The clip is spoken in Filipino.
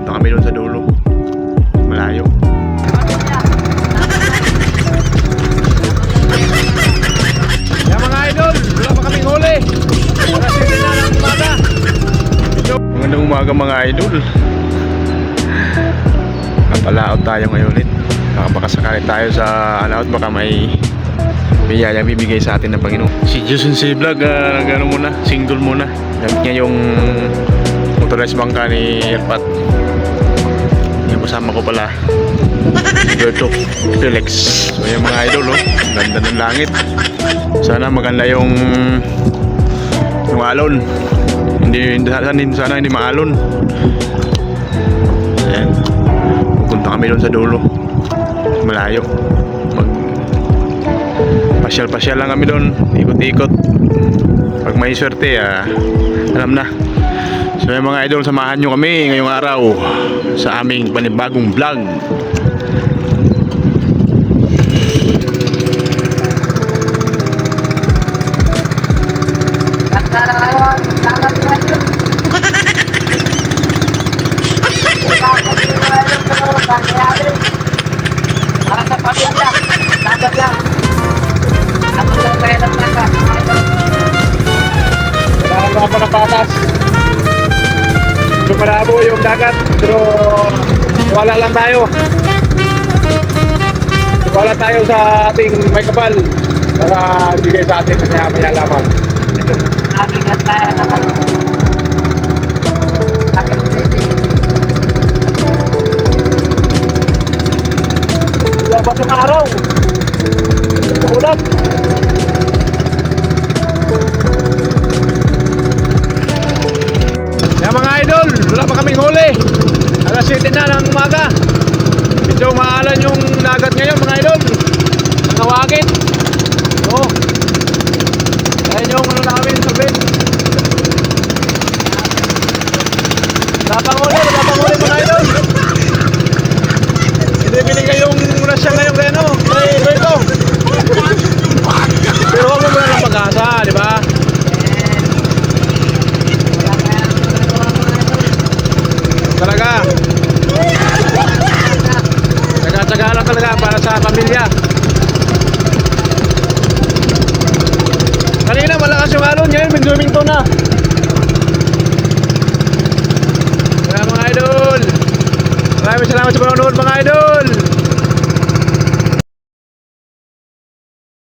Pupunta kami doon sa dulo. Malayo. Yan mga idol, wala pa kaming huli. Alas 7 na ng umaga. Magandang umaga mga idol. Napalaot tayo ngayon ulit. Baka sakali tayo sa alaot, baka may biyaya bibigay sa atin ng Panginoon. Si Jusun si Vlog, nagano muna, single muna. Gamit niya yung motorized bangka ni Erpat. Yung kasama ko pala, Berto Felix. So yung mga idol, oh, ganda ng langit. Sana maganda yung alon. Sana hindi maalon. Ayan. Pupunta kami doon sa dulo. Malayo. Pasyal-pasyal lang kami doon. Ikot-ikot. Pag may swerte, alam na. So yung mga idol, samahan nyo kami ngayong araw sa aming panibagong vlog. Para sa pamilya, dapat lang. Ako lang kaya ng mata. Kailangan pa ng patas. Sumarabo yung dagat, pero wala lang tayo. Wala tayo sa ating may kapal para bigay sa atin na may alaman. Nabigat tayo naman. Labas yung araw. Ulat. Yan mga idol, wala pa kaming huli. Alas 7 na ng umaga. Medyo maalan yung dagat ngayon mga idol. Nangawagin. Oo. Ayan yung ano namin sabihin. Wala pang huli mga idol. Hindi binigay yung rasya ngayon kaya no, kay Berto. Pero huwag mo muna ng pag-asa, di ba? Talaga. Tsaga-tsaga lang talaga para sa pamilya. Kanina malakas yung alon, ngayon may to na. Kaya mga idol, maraming salamat sa panonood mga idol.